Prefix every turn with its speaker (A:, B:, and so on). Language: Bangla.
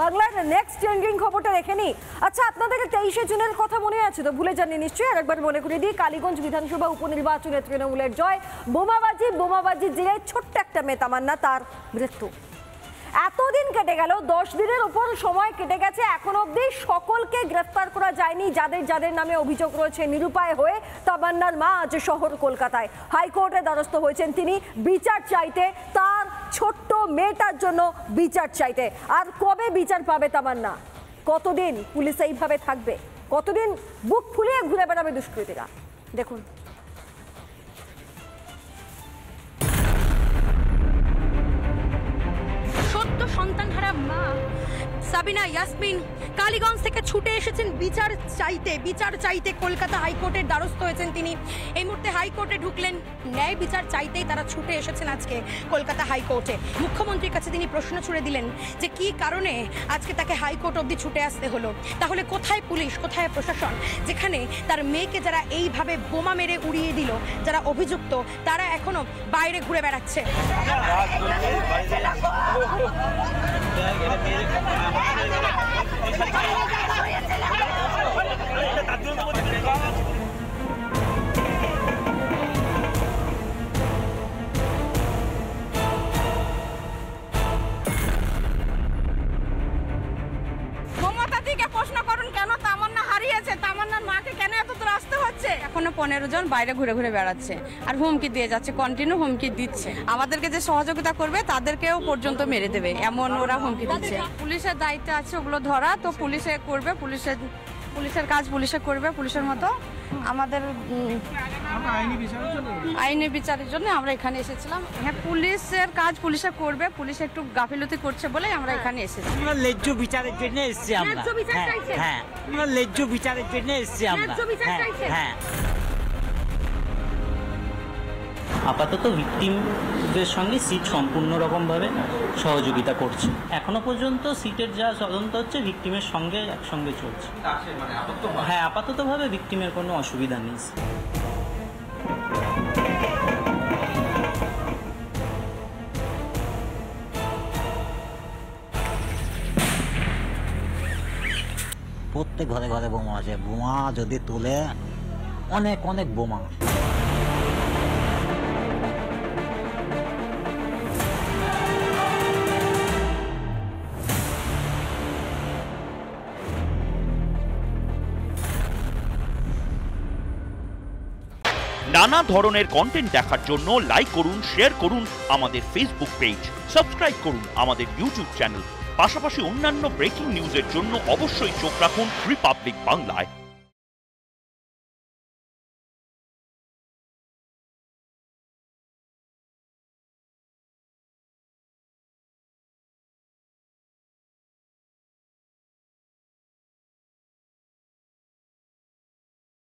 A: বাংলার নেক্সট ট্রেন্ডিং খবরটা দেখে নি। আচ্ছা, আপনাদেরকে 23শে জুনের কথা মনে আছে তো? ভুলে যাননি নিশ্চয়ই। আরেকবার মনে করে দিই, কালীগঞ্জ বিধানসভা উপনির্বাচনে তৃণমূলের জয়। বোমাবাজি জেলায় ছোট্ট একটা মেয়ে তামান্না, তার মৃত্যু। এতদিন কেটে গেল, 10 দিনের উপর সময় কেটে গেছে, এখন অবধি সকলকে গ্রেফতার করা যায়নি যাদের যাদের নামে অভিযোগ রয়েছে। নিরুপায় হয়ে তামান্নার মা আজ শহর কলকাতায় হাইকোর্টের দ্বারস্থ হয়েছেন তিনি বিচার চাইতে, তার ছোট্ট মেয়েটার জন্য বিচার চাইতে। আর কবে বিচার পাবে তামান্না? কতদিন পুলিশ এইভাবে থাকবে? কতদিন বুক ফুলিয়ে ঘুরে বেড়াবে দুষ্কৃতীরা? দেখুন।
B: সন্তানহারা মা সাবিনা ইয়াসমিন কালীগঞ্জ থেকে ছুটে এসেছেন বিচার চাইতে কলকাতা হাইকোর্টের দ্বারস্থ হয়েছেন তিনি। এই মুহূর্তে হাইকোর্টে ঢুকলেন, ন্যায় বিচার চাইতেই তারা ছুটে এসেছেন আজকে কলকাতা হাইকোর্টে। মুখ্যমন্ত্রীর কাছে তিনি প্রশ্ন ছুড়ে দিলেন যে কি কারণে আজকে তাকে হাইকোর্ট অবধি ছুটে আসতে হলো। তাহলে কোথায় পুলিশ, কোথায় প্রশাসন, যেখানে তার মেয়েকে যারা এইভাবে বোমা মেরে উড়িয়ে দিল, যারা অভিযুক্ত, তারা এখনো বাইরে ঘুরে বেড়াচ্ছে।
C: প্রশ্ন করুন, কেন তামান্না হারিয়েছে? তামান্নার মাকে কেন এত দূর আসতে হচ্ছে?
B: এখনো 15 জন বাইরে ঘুরে ঘুরে বেড়াচ্ছে আর হুমকি দিয়ে যাচ্ছে, কন্টিনিউ হুমকি দিচ্ছে। আমাদেরকে যে সহযোগিতা করবে তাদেরকেও পর্যন্ত মেরে দেবে, এমন ওরা হুমকি দিচ্ছে। পুলিশের দায়িত্ব আছে ওগুলো ধরা, তো পুলিশে করবে, পুলিশের কাজ পুলিশে করবে পুলিশের মতো। আমাদের আইনি বিচারের জন্য আমরা এখানে এসেছিলাম। হ্যাঁ, পুলিশের কাজ পুলিশে করবে, পুলিশ একটু গাফিলতি করছে বলে আমরা এখানে এসেছি।
D: আমরা ন্যায্য বিচারের জন্য এসেছি। আমরা হ্যাঁ, আমরা ন্যায্য বিচারের জন্য এসেছি। আমরা হ্যাঁ।
E: আপাতত ভিকটিমদের সঙ্গে সিট সম্পূর্ণ রকমভাবে সহযোগিতা করছে। এখনো পর্যন্ত সিটের যা তদন্ত হচ্ছে ভিকটিমের সঙ্গে একসঙ্গে চলছে। হ্যাঁ, আপাততভাবে ভিকটিমের কোনো অসুবিধা নেই।
D: প্রত্যেক ঘরে ঘরে বোমা আছে। বোমা যদি তুলে অনেক অনেক বোমা।
F: নানা ধরনের কন্টেন্ট দেখার জন্য লাইক করুন, শেয়ার করুন আমাদের ফেসবুক পেজ, সাবস্ক্রাইব করুন আমাদের ইউটিউব চ্যানেল। পাশাপাশি অন্যান্য ব্রেকিং নিউজের জন্য অবশ্যই চোখ রাখুন রিপাবলিক বাংলায়।